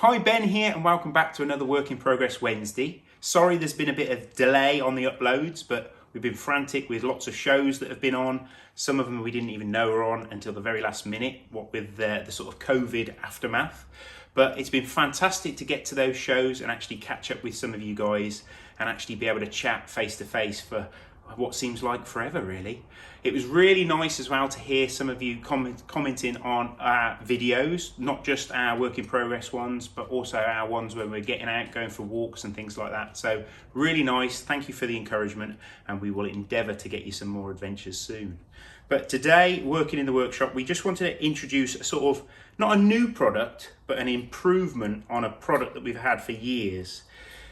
Hi, Ben here, and welcome back to another Work in Progress Wednesday. Sorry there's been a bit of delay on the uploads, but we've been frantic with lots of shows that have been on. Some of them we didn't even know were on until the very last minute, what with the sort of COVID aftermath. But it's been fantastic to get to those shows and actually catch up with some of you guys and actually be able to chat face to face for what seems like forever, really. It was really nice as well to hear some of you commenting on our videos, not just our work in progress ones, but also our ones when we're getting out, going for walks and things like that. So really nice. Thank you for the encouragement, and we will endeavour to get you some more adventures soon. But today, working in the workshop, we just wanted to introduce a sort of, not a new product, but an improvement on a product that we've had for years.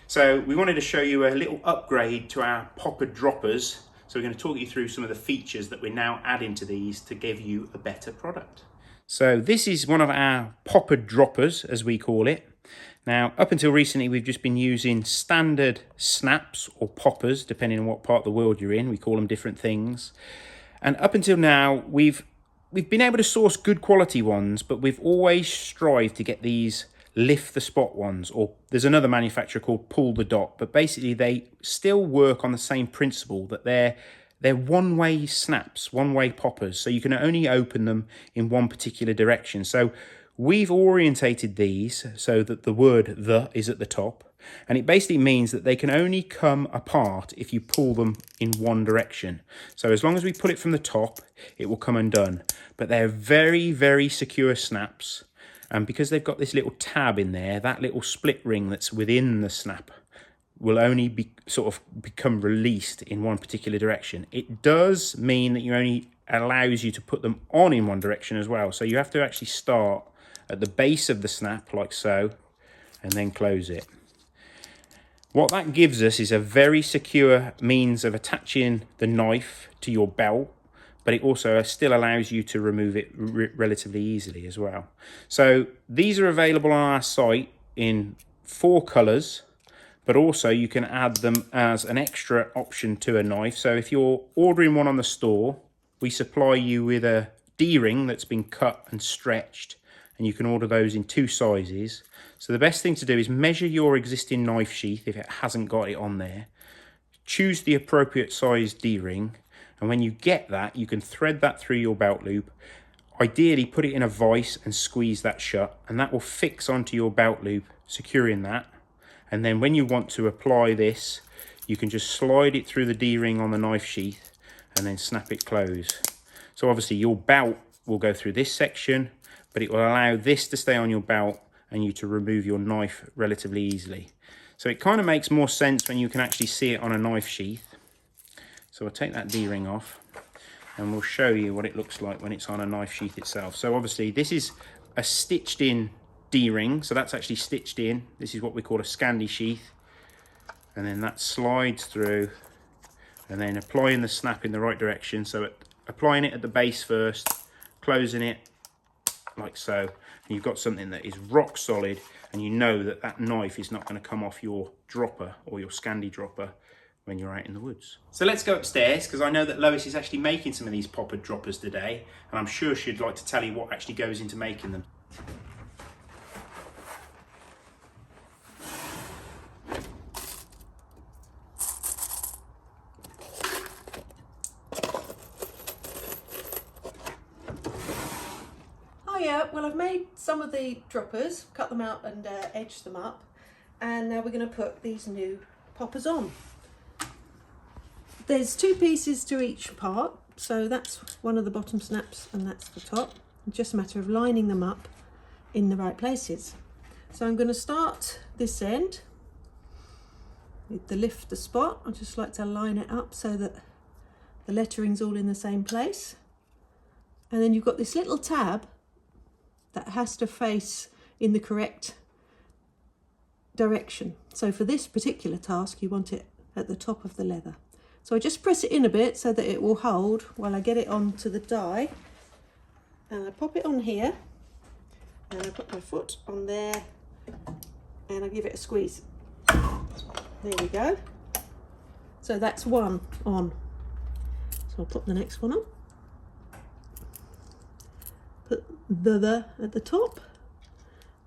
So we wanted to show you a little upgrade to our Poppered Droppers. So we're going to talk you through some of the features that we're now adding to these to give you a better product. So this is one of our Poppered Droppers, as we call it. Now, up until recently, we've just been using standard snaps or poppers, depending on what part of the world you're in. We call them different things. And up until now, we've been able to source good quality ones, but we've always strived to get these lift the spot ones, or there's another manufacturer called pull the dot, but basically they still work on the same principle that they're one-way snaps, one-way poppers, so you can only open them in one particular direction. So we've orientated these so that the word "the" is at the top, and it basically means that they can only come apart if you pull them in one direction. So as long as we pull it from the top, it will come undone. But they're very, very secure snaps. And because they've got this little tab in there, that little split ring that's within the snap will only be become released in one particular direction. It does mean that you only allows you to put them on in one direction as well. So you have to actually start at the base of the snap like so, and then close it. What that gives us is a very secure means of attaching the knife to your belt, but it also still allows you to remove it relatively easily as well. So these are available on our site in 4 colours, but also you can add them as an extra option to a knife. So if you're ordering one on the store, we supply you with a D-ring that's been cut and stretched, and you can order those in 2 sizes. So the best thing to do is measure your existing knife sheath if it hasn't got it on there. Choose the appropriate size D-ring, and when you get that, you can thread that through your belt loop. Ideally, put it in a vise and squeeze that shut, and that will fix onto your belt loop, securing that. And then when you want to apply this, you can just slide it through the D-ring on the knife sheath and then snap it closed. So obviously your belt will go through this section, but it will allow this to stay on your belt and you to remove your knife relatively easily. So it kind of makes more sense when you can actually see it on a knife sheath. So I'll take that D-ring off and we'll show you what it looks like when it's on a knife sheath itself. So obviously this is a stitched in D-ring, so that's actually stitched in. This is what we call a Scandi sheath. And then that slides through, and then applying the snap in the right direction. So applying it at the base first, closing it like so. And you've got something that is rock solid, and you know that that knife is not going to come off your dropper or your Scandi dropper when you're out in the woods. So let's go upstairs, because I know that Lois is actually making some of these Poppered Droppers today, and I'm sure she'd like to tell you what actually goes into making them. Well, I've made some of the droppers, cut them out and edged them up, and now we're going to put these new poppers on. There's 2 pieces to each part, so that's one of the bottom snaps and that's the top. It's just a matter of lining them up in the right places. So I'm going to start this end with the lift the spot. I just like to line it up so that the lettering's all in the same place. And then you've got this little tab that has to face in the correct direction. So for this particular task, you want it at the top of the leather. So I just press it in a bit so that it will hold while I get it onto the die. And I pop it on here, and I put my foot on there, and I give it a squeeze. There we go. So that's one on. So I'll put the next one on. Put the at the top,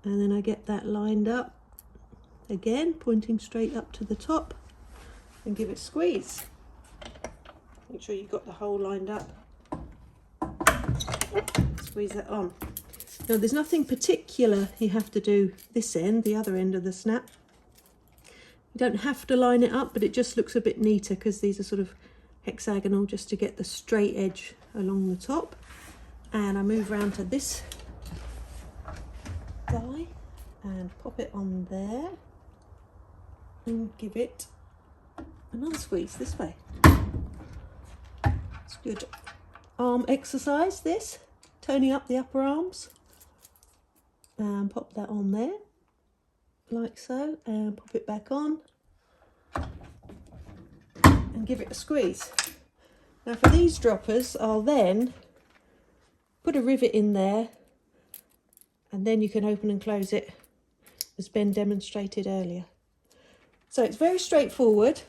and then I get that lined up again, pointing straight up to the top, and give it a squeeze. Make sure you've got the hole lined up. Squeeze that on. Now there's nothing particular you have to do this end, the other end of the snap. You don't have to line it up, but it just looks a bit neater because these are sort of hexagonal, just to get the straight edge along the top. And I move around to this die and pop it on there and give it another squeeze this way. It's good arm exercise, this, toning up the upper arms. And pop that on there like so, and pop it back on and give it a squeeze. Now for these droppers, I'll then put a rivet in there, and then you can open and close it as Ben demonstrated earlier. So it's very straightforward.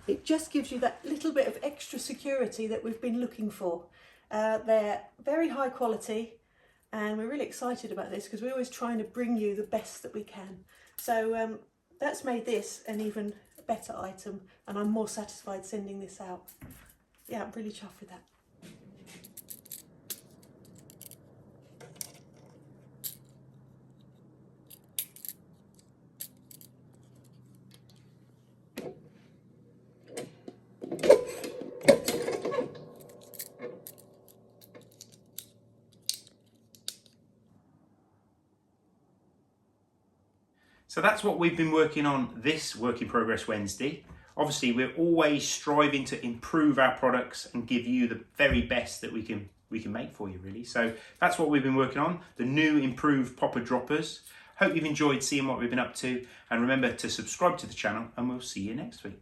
It just gives you that little bit of extra security that we've been looking for. They're very high quality, and we're really excited about this because we're always trying to bring you the best that we can. So that's made this an even better item, and I'm more satisfied sending this out. Yeah, I'm really chuffed with that. So that's what we've been working on this Work in Progress Wednesday. Obviously, we're always striving to improve our products and give you the very best that we can make for you, really. So that's what we've been working on, the new improved Poppered Droppers. Hope you've enjoyed seeing what we've been up to, and remember to subscribe to the channel, and we'll see you next week.